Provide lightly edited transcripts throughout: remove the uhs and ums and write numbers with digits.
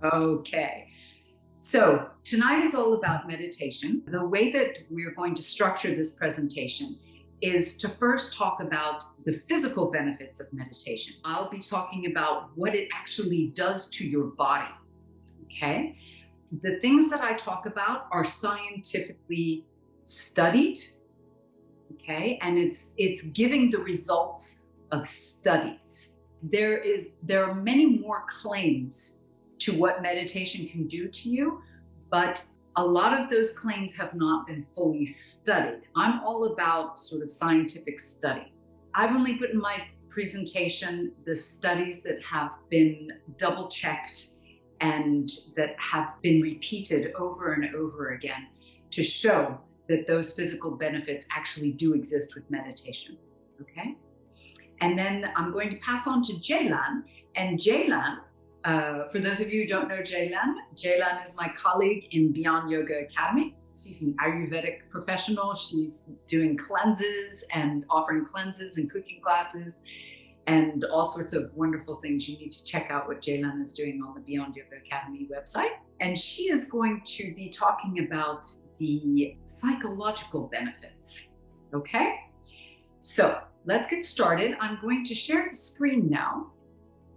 Okay. So tonight is all about meditation. The way that we're going to structure this presentation is to first talk about the physical benefits of meditation. I'll be talking about what it actually does to your body. Okay. The things that I talk about are scientifically studied. Okay. And it's giving the results of studies. There are many more claims to what meditation can do to you, but a lot of those claims have not been fully studied. I'm all about sort of scientific study. I've only put in my presentation the studies that have been double checked and that have been repeated over and over again to show that those physical benefits actually do exist with meditation. Okay? And then I'm going to pass on to Jaylan. And Jaylan, for those of you who don't know Jaylan is my colleague in Beyond Yoga Academy. She's an Ayurvedic professional. She's doing cleanses and offering cleanses and cooking classes and all sorts of wonderful things. You need to check out what Jaylan is doing on the Beyond Yoga Academy website. And she is going to be talking about the psychological benefits. Okay? So let's get started. I'm going to share the screen now.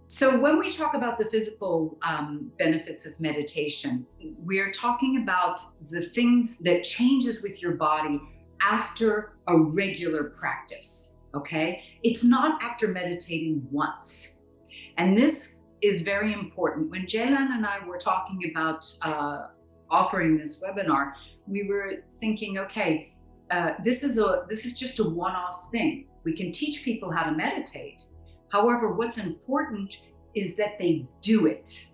So when we talk about the physical benefits of meditation, we're talking about the things that changes with your body after a regular practice, okay? It's not after meditating once. And this is very important. When Jaylan and I were talking about offering this webinar, we were thinking, okay, this is just a one-off thing. We can teach people how to meditate. However, what's important is that they do it.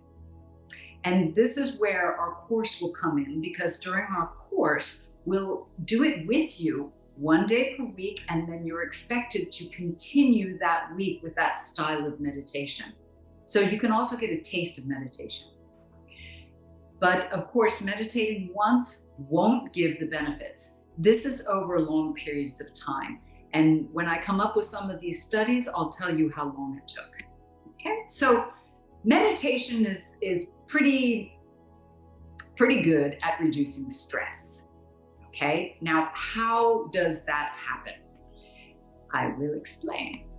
And this is where our course will come in, because during our course, we'll do it with you 1 day per week, and then you're expected to continue that week with that style of meditation. So you can also get a taste of meditation. But of course, meditating once won't give the benefits. This is over long periods of time. And when I come up with some of these studies, I'll tell you how long it took. Okay, so meditation is pretty good at reducing stress. Okay, now how does that happen? I will explain.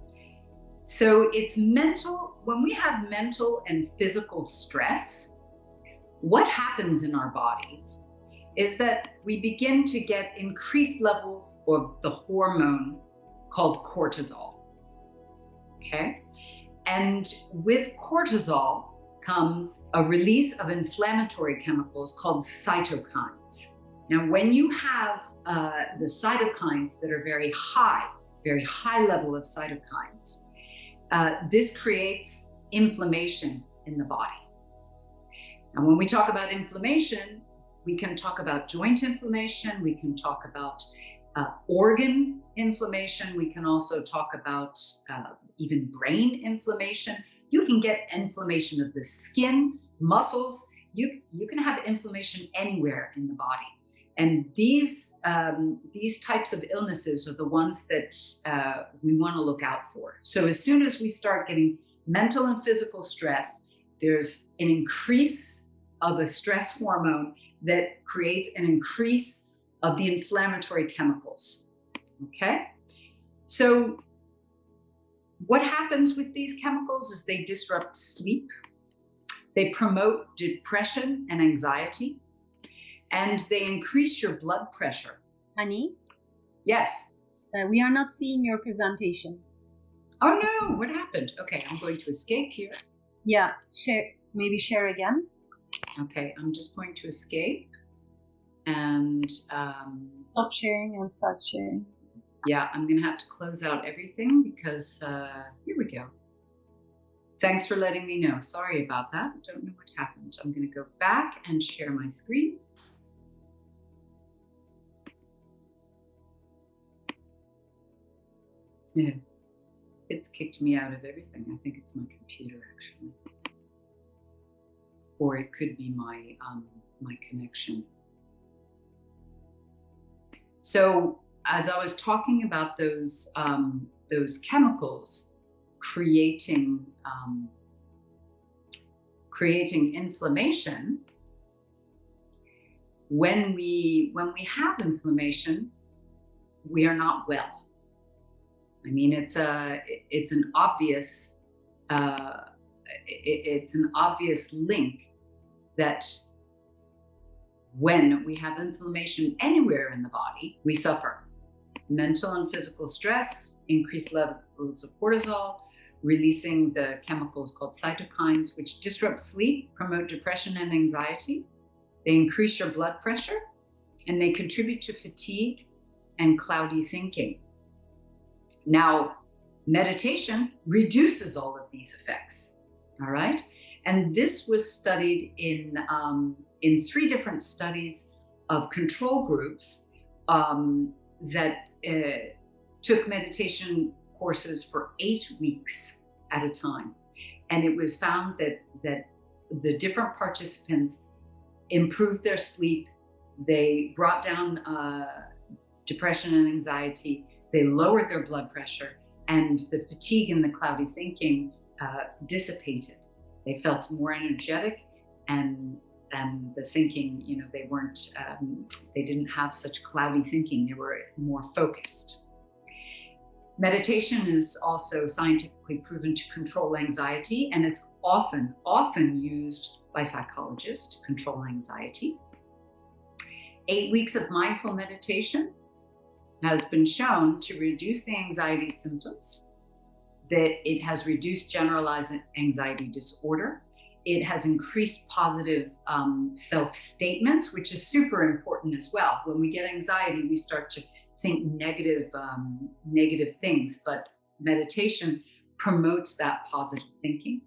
So it's mental. When we have mental and physical stress, what happens in our bodies is that we begin to get increased levels of the hormone called cortisol, okay? And with cortisol comes a release of inflammatory chemicals called cytokines. Now, when you have the cytokines that are very high level of cytokines, this creates inflammation in the body. And when we talk about inflammation, we can talk about joint inflammation, we can talk about organ inflammation, we can also talk about even brain inflammation. You can get inflammation of the skin, muscles, you can have inflammation anywhere in the body. And these types of illnesses are the ones that we want to look out for. So as soon as we start getting mental and physical stress, there's an increase of a stress hormone that creates an increase of the inflammatory chemicals, okay? So what happens with these chemicals is they disrupt sleep, they promote depression and anxiety, and they increase your blood pressure. Honey? Yes? We are not seeing your presentation. Oh no, what happened? Okay, I'm going to escape here. Yeah, maybe share again. Okay, I'm just going to escape and stop sharing and start sharing. Yeah, I'm gonna have to close out everything because here we go. Thanks for letting me know. Sorry about that. Don't know what happened. I'm gonna go back and share my screen. Yeah, it's kicked me out of everything. I think it's my computer actually. Or it could be my my connection. So as I was talking about those chemicals creating creating inflammation. When we have inflammation, we are not well. I mean, it's an obvious link that when we have inflammation anywhere in the body, we suffer. Mental and physical stress, increased levels of cortisol, releasing the chemicals called cytokines, which disrupt sleep, promote depression and anxiety. They increase your blood pressure, and they contribute to fatigue and cloudy thinking. Now, meditation reduces all of these effects, all right? And this was studied in 3 different studies of control groups that took meditation courses for 8 weeks at a time. And it was found that the different participants improved their sleep, they brought down depression and anxiety, they lowered their blood pressure, and the fatigue and the cloudy thinking dissipated. They felt more energetic, and the thinking, they didn't have such cloudy thinking, they were more focused. Meditation is also scientifically proven to control anxiety, and it's often used by psychologists to control anxiety. 8 weeks of mindful meditation has been shown to reduce the anxiety symptoms, that it has reduced generalized anxiety disorder. It has increased positive self-statements, which is super important as well. When we get anxiety, we start to think negative things, but meditation promotes that positive thinking,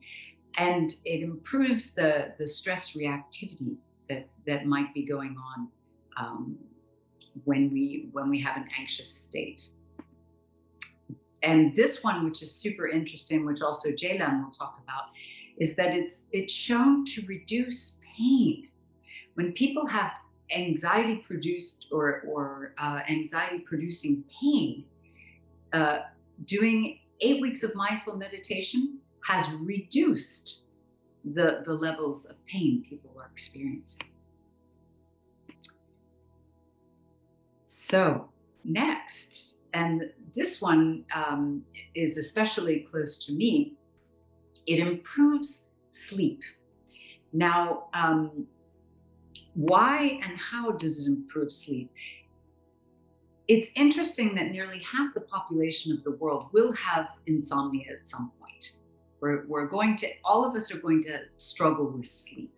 and it improves the stress reactivity that might be going on when we have an anxious state. And this one, which is super interesting, which also Jaylan will talk about, is that it's shown to reduce pain. When people have anxiety produced or anxiety producing pain, doing 8 weeks of mindful meditation has reduced the levels of pain people are experiencing. So next, and this one is especially close to me, it improves sleep. Now, why and how does it improve sleep? It's interesting that nearly half the population of the world will have insomnia at some point. All of us are going to struggle with sleep.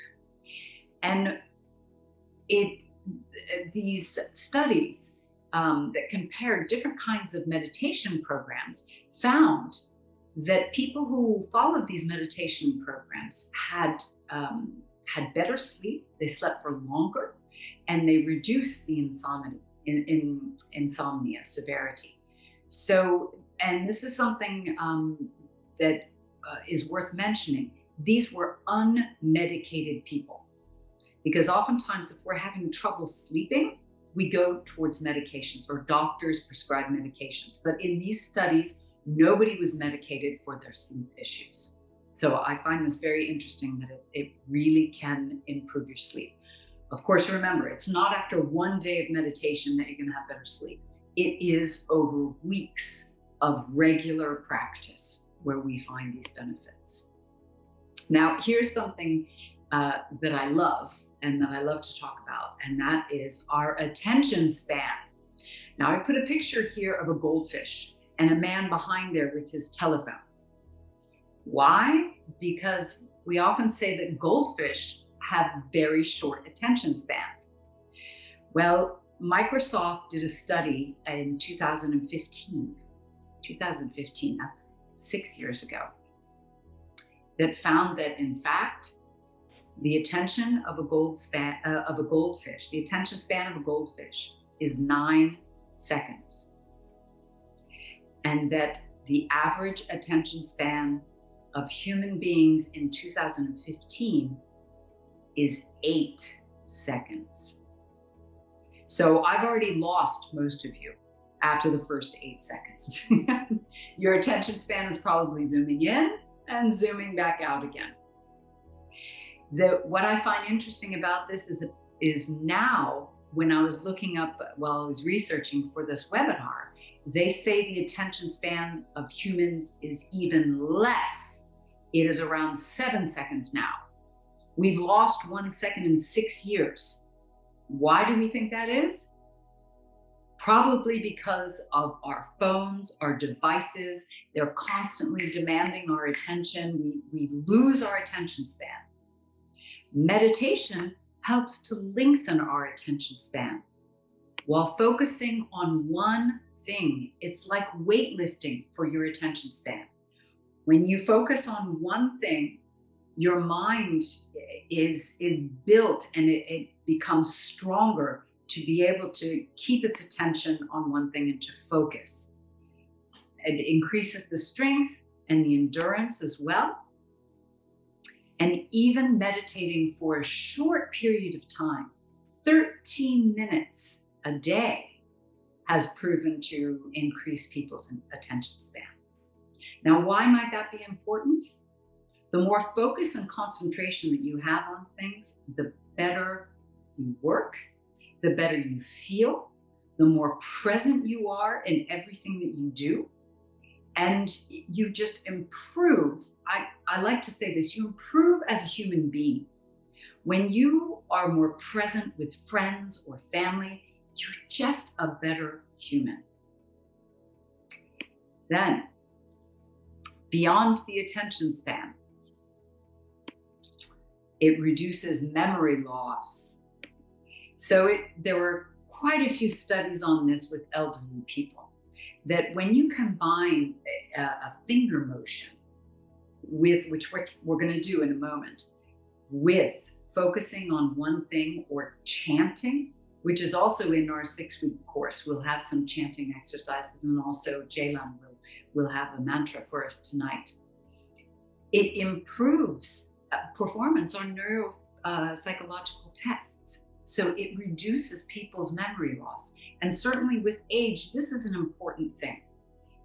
And these studies that compared different kinds of meditation programs found that people who followed these meditation programs had better sleep, they slept for longer, and they reduced the insomnia severity. So, and this is something that is worth mentioning. These were unmedicated people, because oftentimes if we're having trouble sleeping, we go towards medications, or doctors prescribe medications. But in these studies, nobody was medicated for their sleep issues. So I find this very interesting that it really can improve your sleep. Of course, remember, it's not after one day of meditation that you're going to have better sleep. It is over weeks of regular practice where we find these benefits. Now, here's something that I love and that I love to talk about, and that is our attention span. Now, I put a picture here of a goldfish and a man behind there with his telephone. Why? Because we often say that goldfish have very short attention spans. Well, Microsoft did a study in 2015, that's 6 years ago, that found that in fact, the attention of a goldfish, the attention span of a goldfish is 9 seconds. And that the average attention span of human beings in 2015 is 8 seconds. So I've already lost most of you after the first 8 seconds. Your attention span is probably zooming in and zooming back out again. What I find interesting about this is now, when I was looking up while I was researching for this webinar, they say the attention span of humans is even less. It is around 7 seconds now. We've lost 1 second in 6 years. Why do we think that is? Probably because of our phones, our devices. They're constantly demanding our attention. We lose our attention span. Meditation helps to lengthen our attention span. While focusing on one thing, it's like weightlifting for your attention span. When you focus on one thing, your mind is built and it becomes stronger to be able to keep its attention on one thing and to focus. It increases the strength and the endurance as well. And even meditating for a short period of time, 13 minutes a day, has proven to increase people's attention span. Now, why might that be important? The more focus and concentration that you have on things, the better you work, the better you feel, the more present you are in everything that you do, and you just improve. I like to say this, you improve as a human being. When you are more present with friends or family, you're just a better human. Then, beyond the attention span, it reduces memory loss. So there were quite a few studies on this with elderly people, that when you combine a finger motion with, which we're going to do in a moment, with focusing on one thing or chanting, which is also in our 6-week course. We'll have some chanting exercises, and also Jaylan will have a mantra for us tonight. It improves performance on neuropsychological tests. So it reduces people's memory loss. And certainly with age, this is an important thing,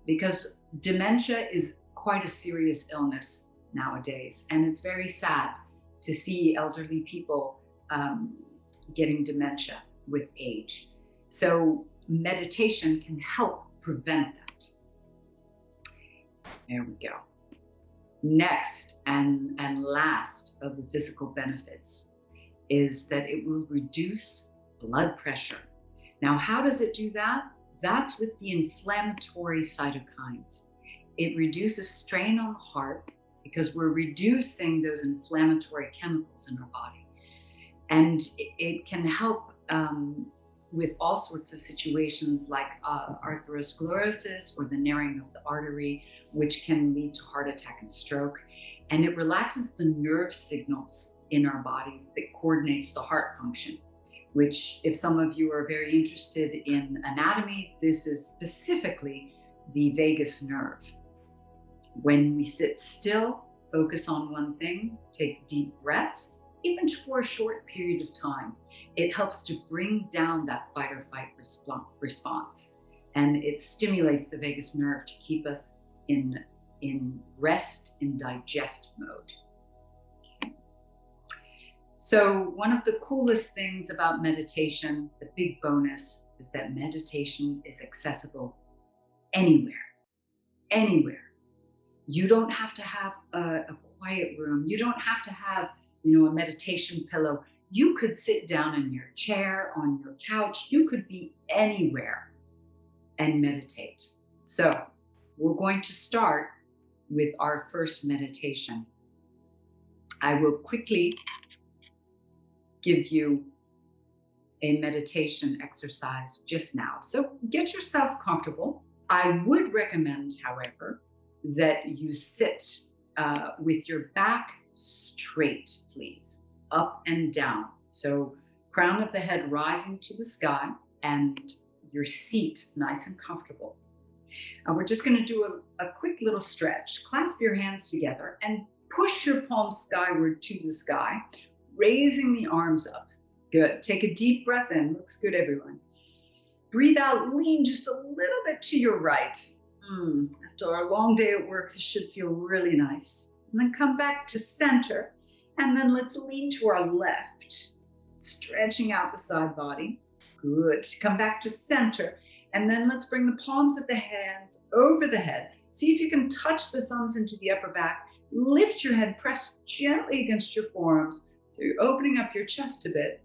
because dementia is quite a serious illness nowadays. And it's very sad to see elderly people getting dementia with age. So meditation can help prevent that. There we go. Next and last of the physical benefits is that it will reduce blood pressure. Now, how does it do that? That's with the inflammatory cytokines. It reduces strain on the heart because we're reducing those inflammatory chemicals in our body. And it can help with all sorts of situations like atherosclerosis or the narrowing of the artery, which can lead to heart attack and stroke. And it relaxes the nerve signals in our bodies that coordinates the heart function, which, if some of you are very interested in anatomy, this is specifically the vagus nerve. When we sit still, focus on one thing, take deep breaths, even for a short period of time, it helps to bring down that fight or flight response. And it stimulates the vagus nerve to keep us in rest, in digest mode. Okay. So one of the coolest things about meditation, the big bonus, is that meditation is accessible anywhere. You don't have to have a quiet room. You don't have to have, a meditation pillow. You could sit down in your chair, on your couch. You could be anywhere and meditate. So we're going to start with our first meditation. I will quickly give you a meditation exercise just now. So get yourself comfortable. I would recommend, however, that you sit with your back straight, please, up and down. So crown of the head rising to the sky and your seat nice and comfortable. We're just going to do a quick little stretch. Clasp your hands together and push your palms skyward to the sky, raising the arms up. Good. Take a deep breath in. Looks good, everyone. Breathe out, lean just a little bit to your right. After our long day at work, this should feel really nice. And then come back to center And then let's lean to our left, stretching out the side body. Good. Come back to center. And then let's bring the palms of the hands over the head. See if you can touch the thumbs into the upper back. Lift your head, press gently against your forearms. So you're opening up your chest a bit.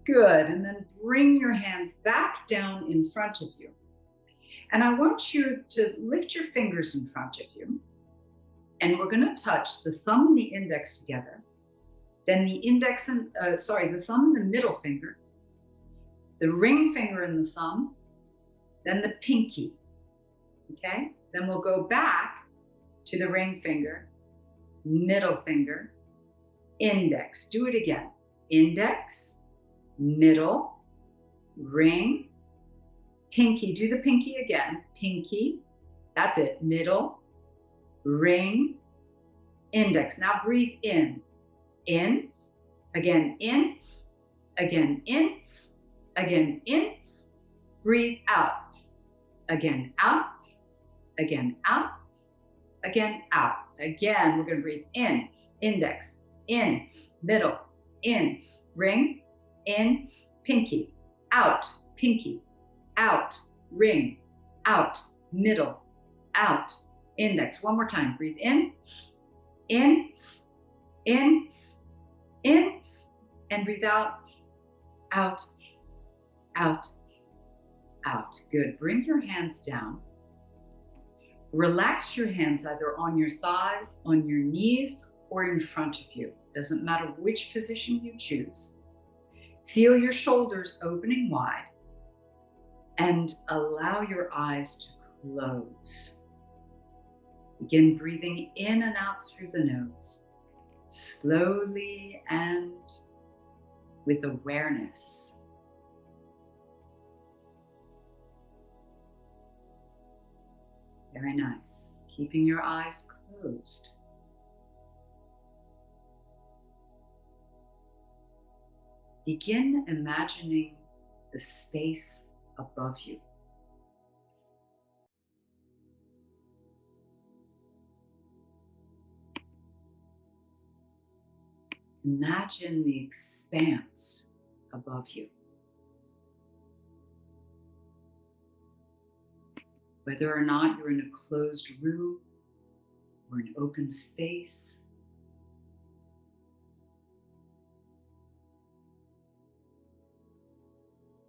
Good. And then bring your hands back down in front of you. And I want you to lift your fingers in front of you. And we're going to touch the thumb and the index together. Then the the thumb and the middle finger, the ring finger and the thumb, then the pinky. Okay? Then we'll go back to the ring finger, middle finger, index. Do it again. Index, middle, ring, pinky. Do the pinky again. Pinky. That's it. Middle, ring, index. Now breathe in. In, again in, again in, again in. Breathe out. Again out, again out, again out. Again, we're going to breathe in, index, in, middle, in, ring, in, pinky, out, ring, out, middle, out, index. One more time. Breathe in, in, in, in, and breathe out, out, out, out. Good. Bring your hands down. Relax your hands either on your thighs, on your knees, or in front of you. Doesn't matter which position you choose. Feel your shoulders opening wide and allow your eyes to close. Begin breathing in and out through the nose, slowly and with awareness. Very nice. Keeping your eyes closed. Begin imagining the space above you. Imagine the expanse above you. Whether or not you're in a closed room or an open space,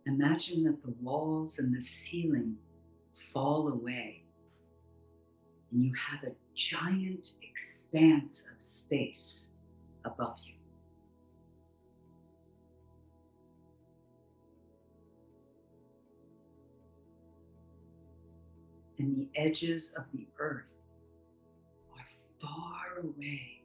imagine that the walls and the ceiling fall away and you have a giant expanse of space above you. And the edges of the earth are far away.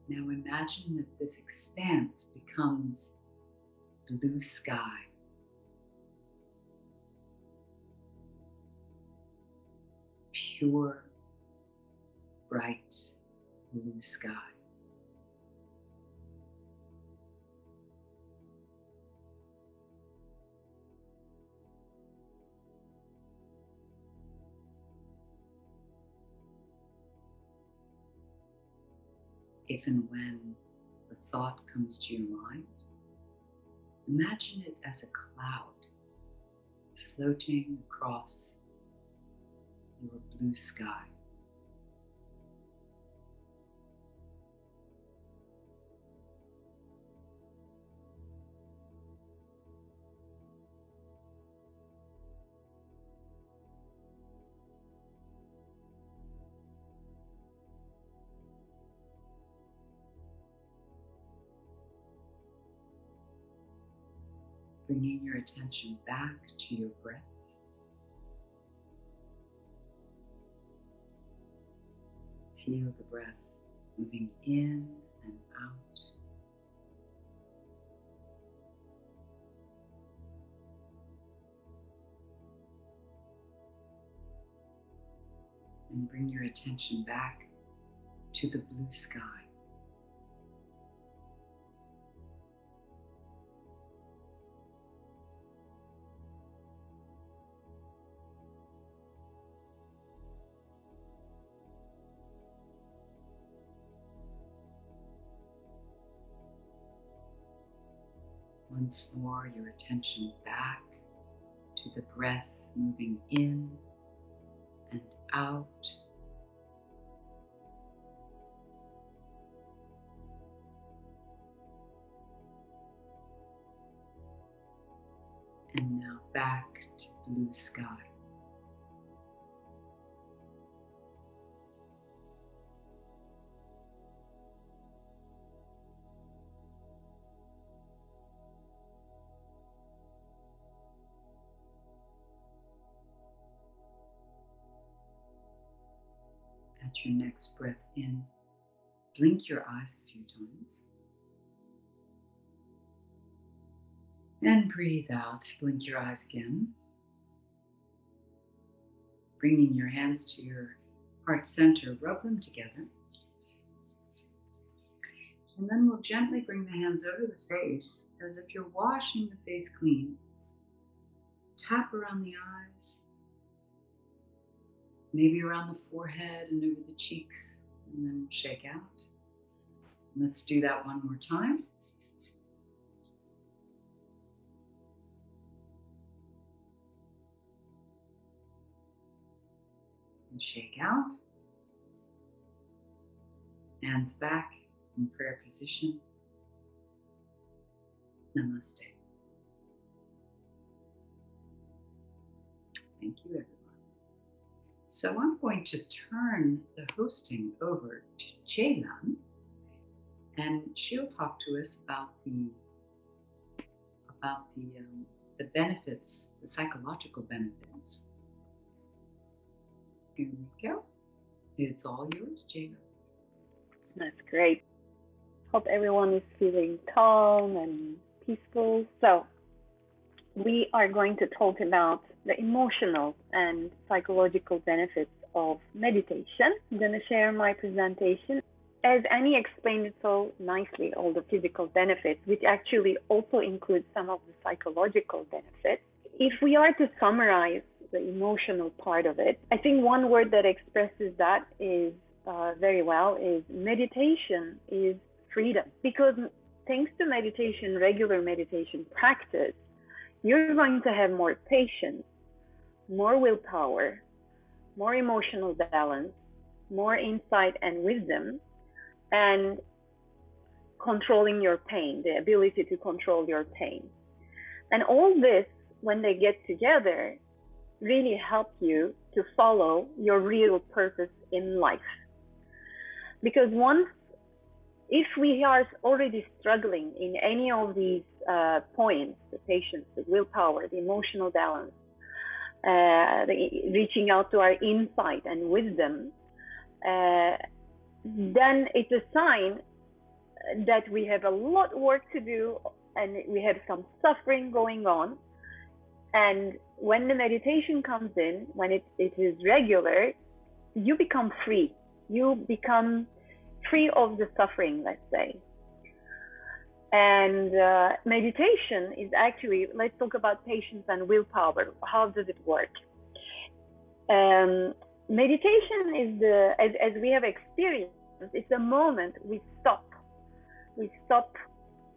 Now imagine that this expanse becomes blue sky. Pure, bright blue sky. If and when the thought comes to your mind, imagine it as a cloud floating across your blue sky. Bringing your attention back to your breath. Feel the breath moving in and out. And bring your attention back to the blue sky. Once more, your attention back to the breath moving in and out. And now back to blue sky. At your next breath in, blink your eyes a few times. And breathe out, blink your eyes again. Bringing your hands to your heart center, rub them together. And then we'll gently bring the hands over the face as if you're washing the face clean. Tap around the eyes, maybe around the forehead and over the cheeks, and then shake out. Let's do that one more time. And shake out. Hands back in prayer position. Namaste. Thank you, everyone. So I'm going to turn the hosting over to Ceylan, and she'll talk to us about the benefits, the psychological benefits. Here we go. It's all yours, Ceylan. That's great. Hope everyone is feeling calm and peaceful. So we are going to talk about the emotional and psychological benefits of meditation. I'm going to share my presentation. As Annie explained it so nicely, all the physical benefits, which actually also include some of the psychological benefits. If we are to summarize the emotional part of it, I think one word that expresses that is very well is meditation is freedom. Because thanks to meditation, regular meditation practice, you're going to have more patience, more willpower, more emotional balance, more insight and wisdom, and controlling your pain, the ability to control your pain. And all this, when they get together, really help you to follow your real purpose in life. Because if we are already struggling in any of these points, the patience, the willpower, the emotional balance, reaching out to our insight and wisdom, then it's a sign that we have a lot of work to do and we have some suffering going on. And when the meditation comes in, when it is regular, you become free. You become free of the suffering, let's say. And meditation is actually, let's talk about patience and willpower. How does it work? Meditation is as we have experienced, it's a moment we stop. We stop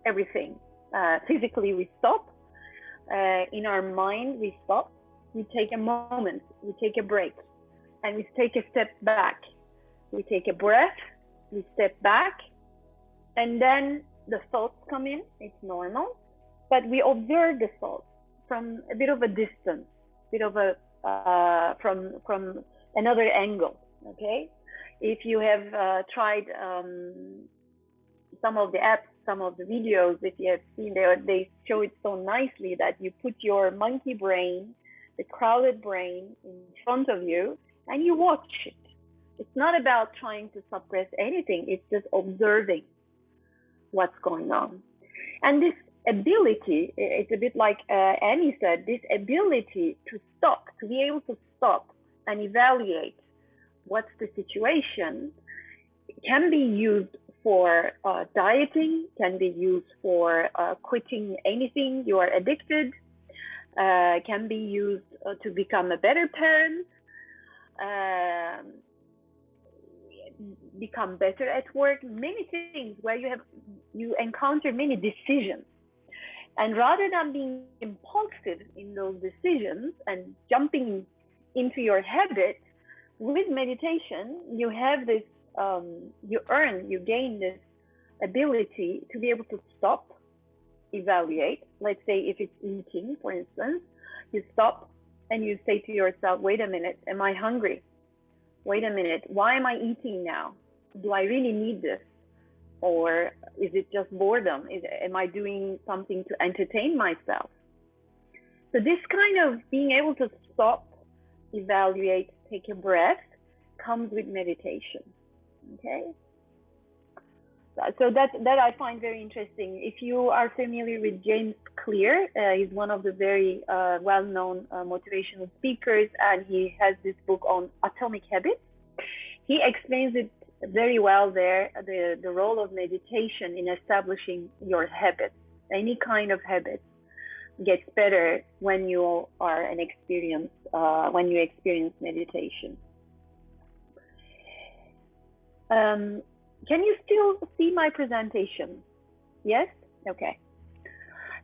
everything. Physically, we stop. In our mind, we stop. We take a moment. We take a break. And we take a step back. We take a breath. We step back. And then the thoughts come in. It's normal. But we observe the thoughts from a bit of a distance, from another angle. Okay? If you have tried some of the apps, some of the videos, if you have seen there, they show it so nicely that you put your monkey brain, the crowded brain, in front of you and you watch it. It's not about trying to suppress anything. It's just observing what's going on. And this ability, it's a bit like Annie said, this ability to stop, to be able to stop and evaluate what's the situation, can be used for dieting, can be used for quitting anything you are addicted, can be used to become a better parent, become better at work, many things where you encounter many decisions. And rather than being impulsive in those decisions and jumping into your habit, with meditation, you have this, you gain this ability to be able to stop, evaluate. Let's say if it's eating, for instance, you stop and you say to yourself, wait a minute, am I hungry? Wait a minute, why am I eating now? Do I really need this? Or is it just boredom? Am I doing something to entertain myself? So this kind of being able to stop, evaluate, take a breath comes with meditation. Okay? So that I find very interesting. If you are familiar with James Clear, he's one of the very well-known motivational speakers, and he has this book on atomic habits. He explains it very well there, the role of meditation in establishing your habits. Any kind of habit gets better when you are when you experience meditation. Can you still see my presentation? Yes? Okay.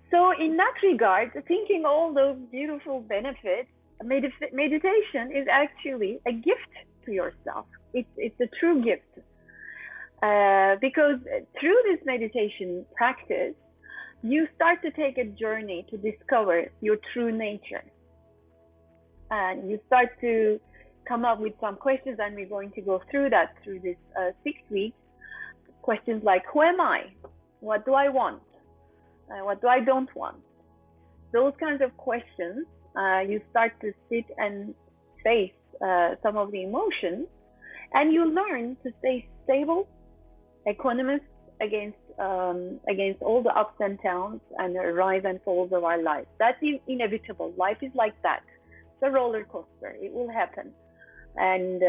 So in that regard, thinking all those beautiful benefits, meditation is actually a gift to yourself. It's a true gift. Because through this meditation practice, you start to take a journey to discover your true nature. And you start to come up with some questions, and we're going to go through that through this 6 weeks. Questions like, who am I? What do I want? What do I don't want? Those kinds of questions, you start to sit and face some of the emotions, and you learn to stay stable, equanimous against all the ups and downs and the rise and falls of our lives. That's inevitable. Life is like that. It's a roller coaster. It will happen. And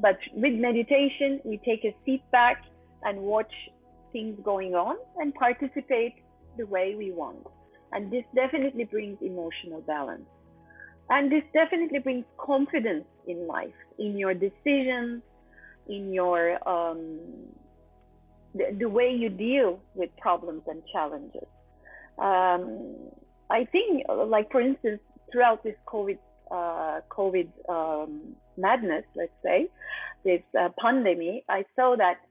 but with meditation, we take a seat back and watch things going on and participate the way we want. And this definitely brings emotional balance. And this definitely brings confidence in life, in your decisions, in your the way you deal with problems and challenges. I think, like for instance, throughout this COVID madness, let's say, this pandemic, I saw that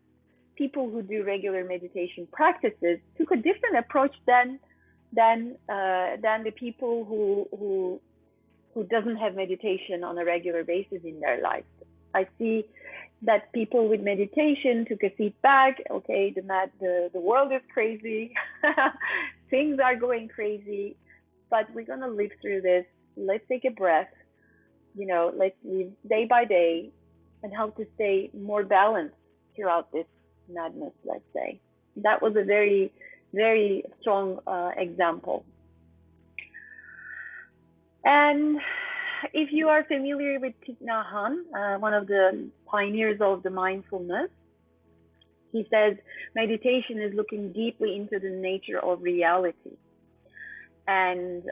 people who do regular meditation practices took a different approach than the people who doesn't have meditation on a regular basis in their lives. I see that people with meditation took a seat back. Okay, the world is crazy, things are going crazy, but we're gonna live through this. Let's take a breath. Let's live day by day, and how to stay more balanced throughout this madness. Let's say that was a very, very strong example. And if you are familiar with Thich Nhat Hanh, one of the pioneers of the mindfulness, he says meditation is looking deeply into the nature of reality. And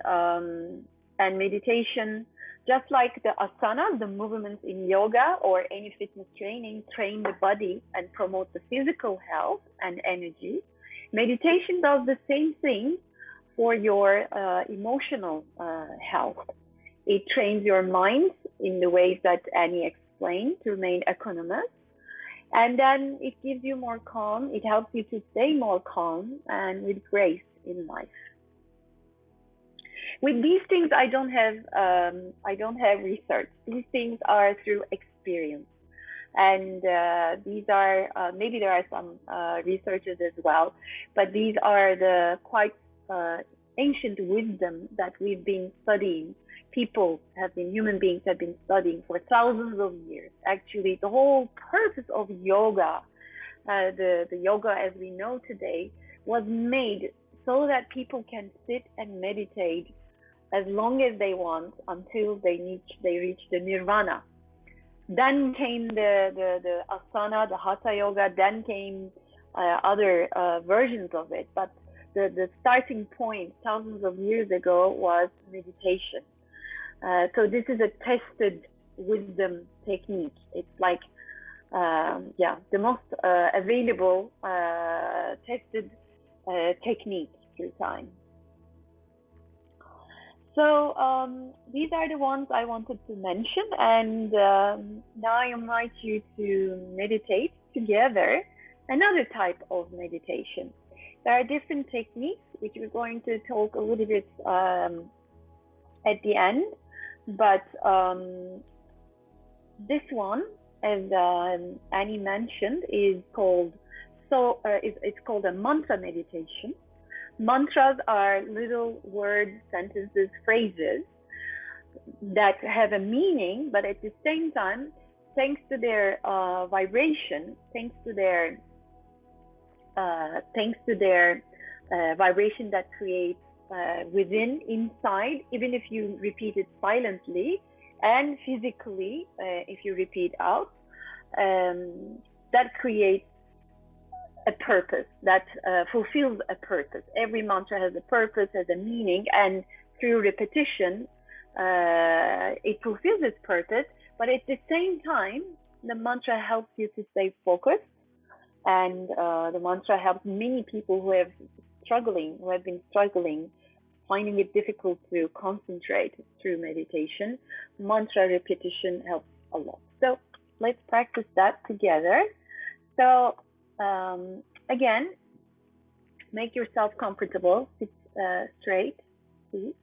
meditation, just like the asanas, the movements in yoga or any fitness training, train the body and promote the physical health and energy, meditation does the same thing for your emotional health. It trains your mind in the ways that Annie explained to remain equanimous. And then it gives you more calm. It helps you to stay more calm and with grace in life. With these things, I don't have research. These things are through experience. And these are, maybe there are some researchers as well, but these are the quite ancient wisdom that we've been studying. Human beings have been studying for thousands of years. Actually, the whole purpose of yoga, the yoga as we know today, was made so that people can sit and meditate as long as they want until they reach the nirvana. Then came the asana, the hatha yoga, then came other versions of it. But the starting point thousands of years ago was meditation. So this is a tested wisdom technique. It's like, the most available tested technique through time. So these are the ones I wanted to mention, and now I invite you to meditate together another type of meditation. There are different techniques which we're going to talk a little bit at the end, but this one, as Annie mentioned, is called it's called a mantra meditation. Mantras are little words, sentences, phrases that have a meaning, but at the same time, thanks to their vibration, thanks to their vibration that creates within, inside, even if you repeat it silently, and physically, if you repeat out, that creates a purpose, that fulfills a purpose. Every mantra has a purpose, has a meaning, and through repetition, it fulfills its purpose. But at the same time, the mantra helps you to stay focused, and the mantra helps many people who have been struggling, finding it difficult to concentrate through meditation. Mantra repetition helps a lot. So let's practice that together. So again, make yourself comfortable. Sit straight, please.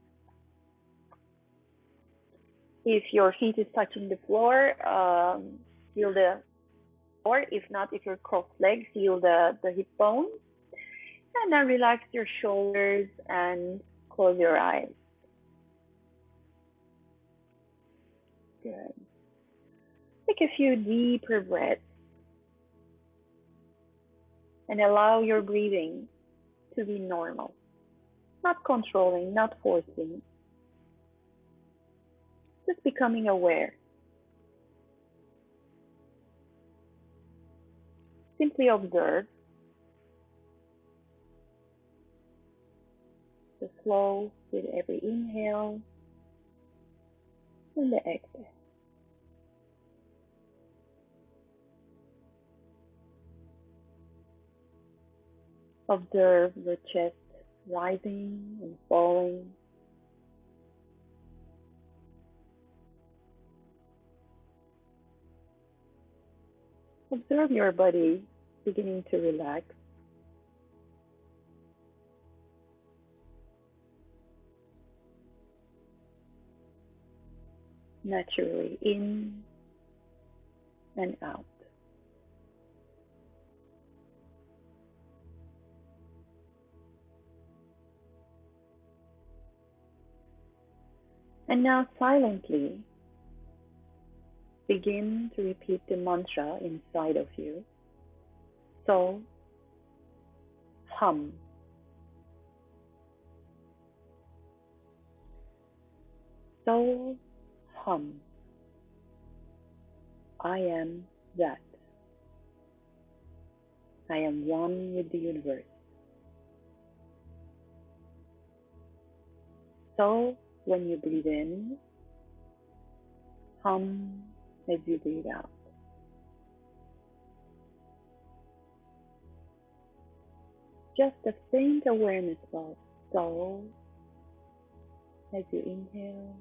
If your feet is touching the floor, feel the floor. If not, if you're cross-legged, feel the hip bones. And now relax your shoulders and close your eyes. Good. Take a few deeper breaths and allow your breathing to be normal. Not controlling, not forcing. Just becoming aware. Simply observe the flow with every inhale and the exhale. Observe the chest rising and falling. Observe your body beginning to relax. Naturally, in and out. And now silently begin to repeat the mantra inside of you. So, hum. So, hum. I am that. I am one with the universe. So, when you breathe in, hum as you breathe out. Just a faint awareness of so as you inhale,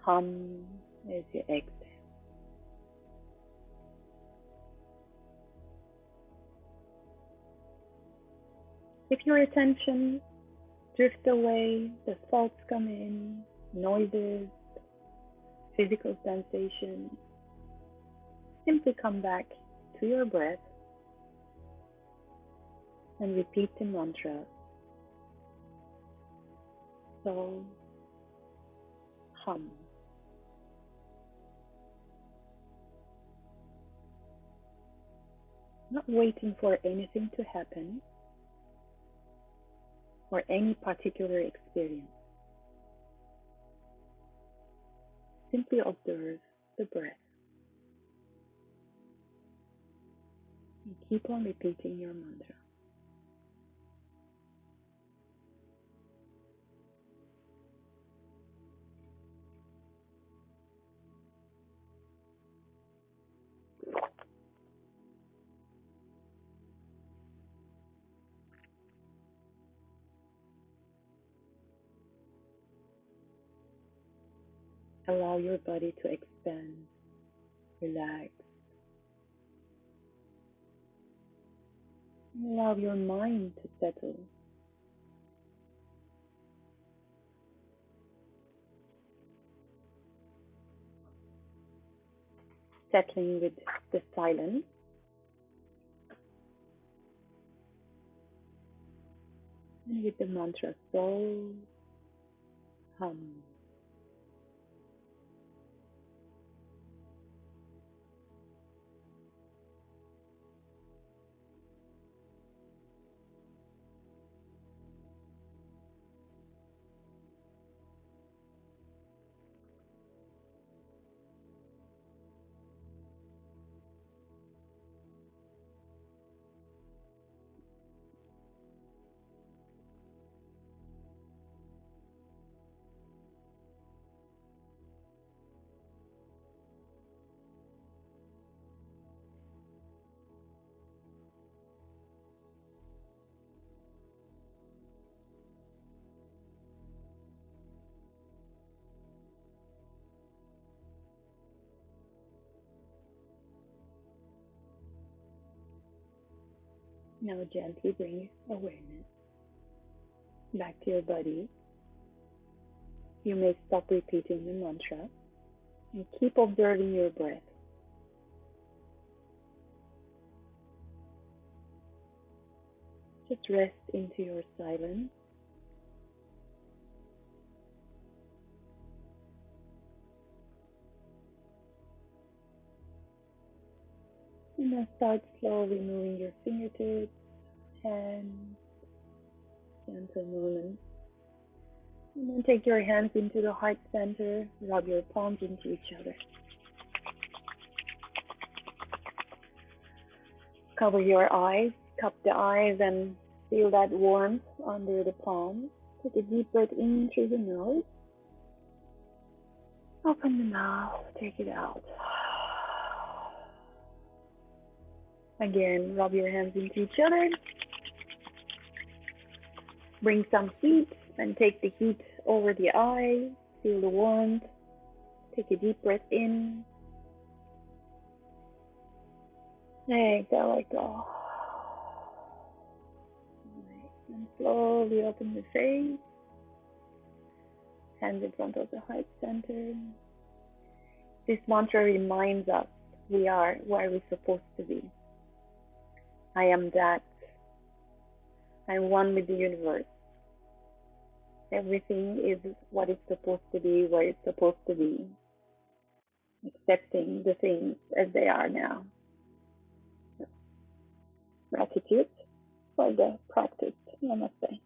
hum as you exhale. If your attention drifts away, the thoughts come in, noises, physical sensations, simply come back to your breath and repeat the mantra. So, hum. Not waiting for anything to happen or any particular experience. Simply observe the breath and keep on repeating your mantra. Allow your body to expand, relax. Allow your mind to settle. Settling with the silence. And with the mantra so hum. Now gently bring awareness back to your body. You may stop repeating the mantra and keep observing your breath. Just rest into your silence. And then start slowly moving your fingertips, hands, gentle movement. And then take your hands into the heart center, rub your palms into each other. Cover your eyes, cup the eyes and feel that warmth under the palms. Take a deep breath in through the nose. Open the mouth, take it out. Again, rub your hands into each other. Bring some heat and take the heat over the eyes. Feel the warmth. Take a deep breath in. Let go. And slowly open the face. Hands in front of the heart center. This mantra reminds us we are where we're supposed to be. I am that. I'm one with the universe. Everything is what it's supposed to be, where it's supposed to be. Accepting the things as they are now. Gratitude for the practice. Namaste.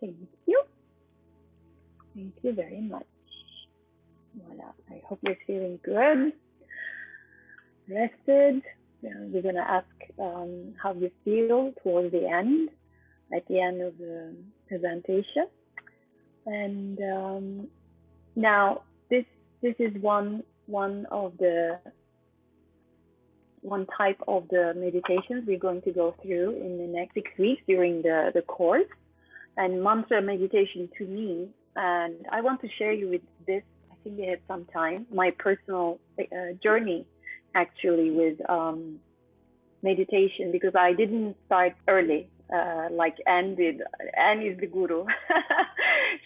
Thank you. Thank you very much. Voila. I hope you're feeling good, rested. We're going to ask how you feel towards the end, at the end of the presentation. And now this is one type of the meditations we're going to go through in the next 6 weeks during the course. And mantra meditation to me, and I want to share you with this, I think we have some time, my personal journey actually with meditation, because I didn't start early like Anne did. Anne is the guru.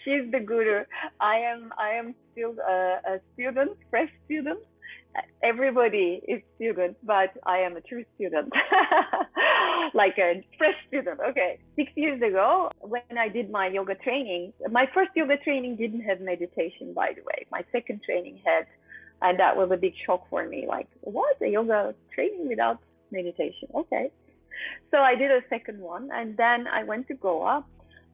She's the guru. I am still a student, fresh student. Everybody is student, but I am a true student. Like a fresh student. Okay. 6 years ago, when I did my yoga training, my first yoga training didn't have meditation, by the way. My second training had, and that was a big shock for me. Like, what? A yoga training without meditation? Okay. So I did a second one, and then I went to Goa.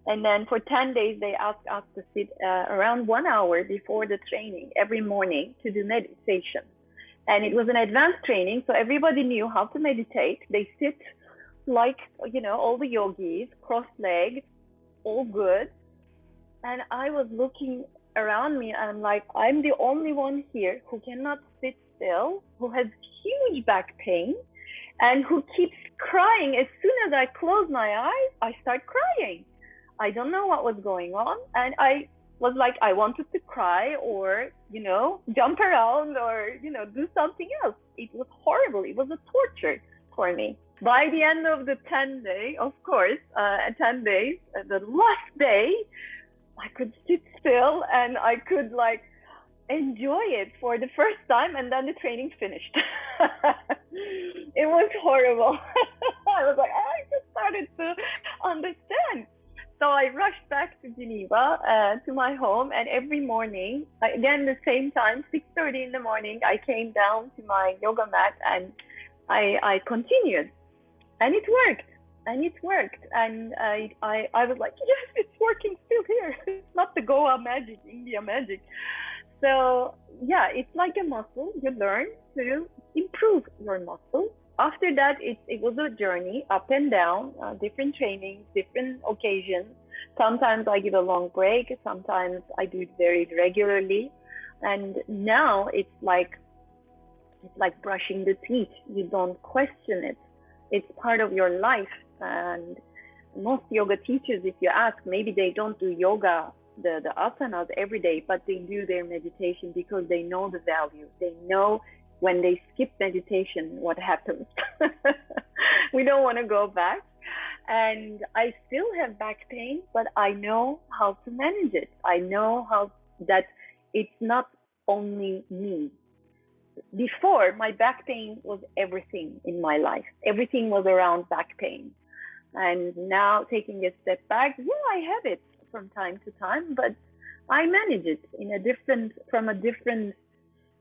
And then for 10 days, they asked us to sit around 1 hour before the training every morning to do meditation. And it was an advanced training, so everybody knew how to meditate. They sit like, all the yogis, cross-legged, all good. And I was looking around me, and I'm like, I'm the only one here who cannot sit still, who has huge back pain, and who keeps crying. As soon as I close my eyes, I start crying. I don't know what was going on. And I was like I wanted to cry or, jump around or, do something else. It was horrible. It was a torture for me. By the end of the 10 day, of course, 10 days, the last day, I could sit still and I could enjoy it for the first time, and then the training finished. It was horrible. I was like, I just started to understand. So I rushed back to Geneva, to my home, and every morning, again the same time, 6:30 in the morning, I came down to my yoga mat and I continued, and it worked. And I was like, yes, it's working still here. It's not the Goa magic, India magic. So yeah, it's like a muscle. You learn to improve your muscle. After that, it was a journey up and down, different trainings, different occasions. Sometimes I give a long break. Sometimes I do it very regularly. And now it's like brushing the teeth. You don't question it. It's part of your life. And most yoga teachers, if you ask, maybe they don't do yoga, the asanas every day, but they do their meditation because they know the value. They know when they skip meditation, what happens. We don't want to go back. And I still have back pain, but I know how to manage it. I know that it's not only me. Before, my back pain was everything in my life. Everything was around back pain. And now taking a step back, I have it from time to time, but I manage it from a different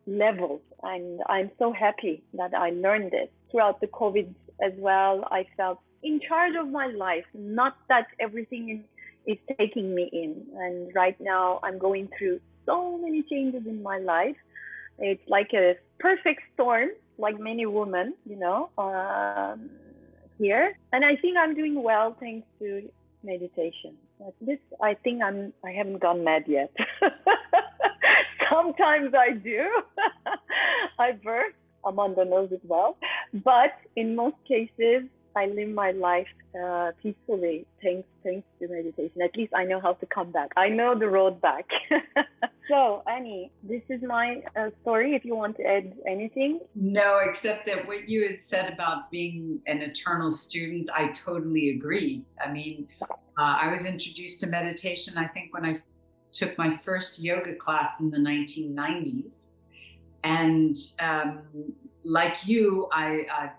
level. And I'm so happy that I learned it. Throughout the COVID as well, I felt in charge of my life, not that everything is taking me in. And right now I'm going through so many changes in my life. It's like a perfect storm, like many women, here. And I think I'm doing well thanks to meditation. I think I haven't gone mad yet. Sometimes I do. I burst. Amanda knows it well. But in most cases, I live my life peacefully thanks to meditation. At least I know how to come back. I know the road back. So, Annie, this is my story. If you want to add anything. No, except that what you had said about being an eternal student, I totally agree. I mean, I was introduced to meditation, I think, when I took my first yoga class in the 1990s. And like you, I've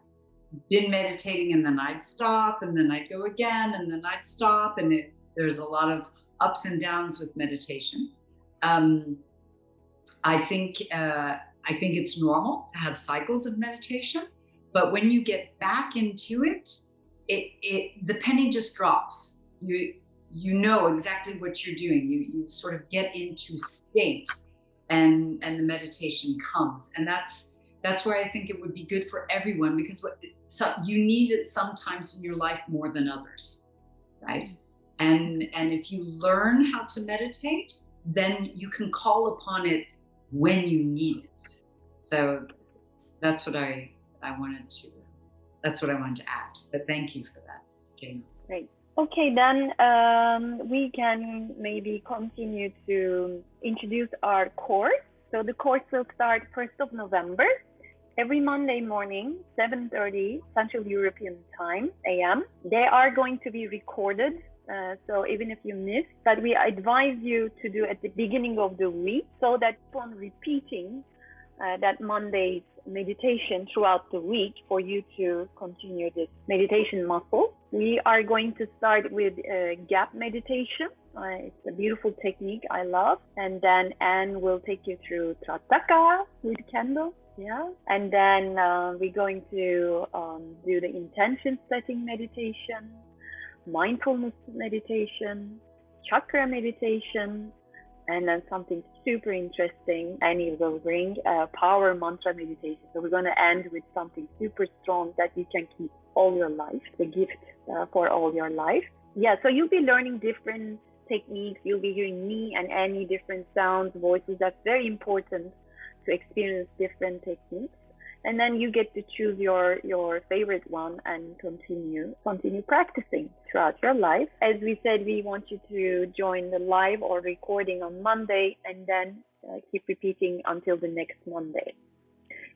been meditating, and then I'd stop, and then I'd go again, and then I'd stop. And there's a lot of ups and downs with meditation. I think it's normal to have cycles of meditation, but when you get back into it, the penny just drops. You know exactly what you're doing. You sort of get into state, and the meditation comes, and that's why I think it would be good for everyone, because you need it sometimes in your life more than others, right? And if you learn how to meditate, then you can call upon it when you need it. So that's what I wanted to add. But thank you for that, Jane. Great. Okay, then we can maybe continue to introduce our course. So the course will start 1st of November, every Monday morning, 7:30 Central European Time, AM. They are going to be recorded. So even if you miss, that we advise you to do at the beginning of the week, so that upon repeating that Monday's meditation throughout the week, for you to continue this meditation muscle. We are going to start with gap meditation. It's a beautiful technique I love. And then Anne will take you through Trataka with candles. Yeah. And then we're going to do the intention setting meditation, mindfulness meditation, chakra meditation, and then something super interesting Annie will bring, power mantra meditation. So we're going to end with something super strong that you can keep all your life, the gift for all your life. Yeah, so you'll be learning different techniques. You'll be hearing me and Annie, different sounds, voices. That's very important to experience different techniques. And then you get to choose your favorite one and continue practicing throughout your life. As we said, we want you to join the live or recording on Monday, and then keep repeating until the next Monday.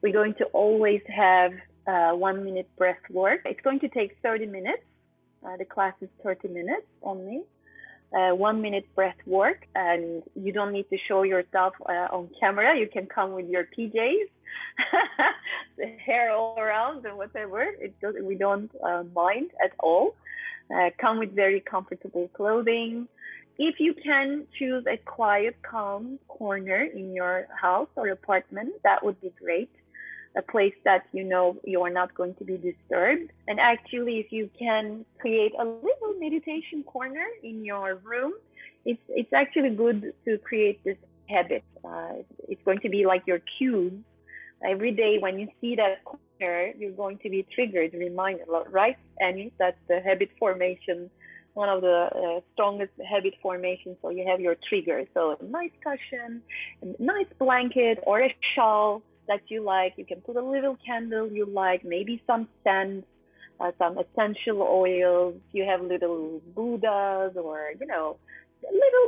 We're going to always have 1 minute breath work. It's going to take 30 minutes. The class is 30 minutes only. 1 minute breath work, and you don't need to show yourself on camera. You can come with your PJs, the hair all around and whatever. We don't mind at all. Come with very comfortable clothing. If you can choose a quiet, calm corner in your house or apartment, that would be great. A place that you know you are not going to be disturbed. And actually, if you can create a little meditation corner in your room, it's actually good to create this habit. It's going to be like your cue. Every day when you see that corner, you're going to be triggered, reminded, right? And that's the habit formation, one of the strongest habit formations. So you have your trigger. So a nice cushion, a nice blanket, or a shawl that you like. You can put a little candle you like, maybe some scents, some essential oils. You have little Buddhas, or a little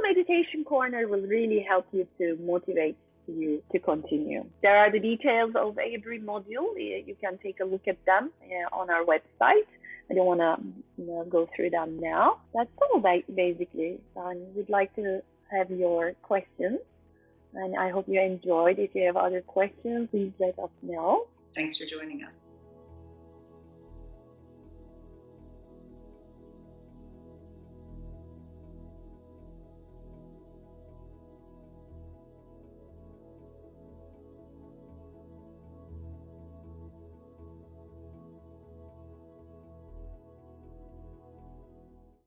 meditation corner will really help you to motivate you to continue. There are the details of every module. You can take a look at them on our website. I don't want to go through them now. That's all basically. We'd like to have your questions. And I hope you enjoyed. If you have other questions, please let us know. Thanks for joining us.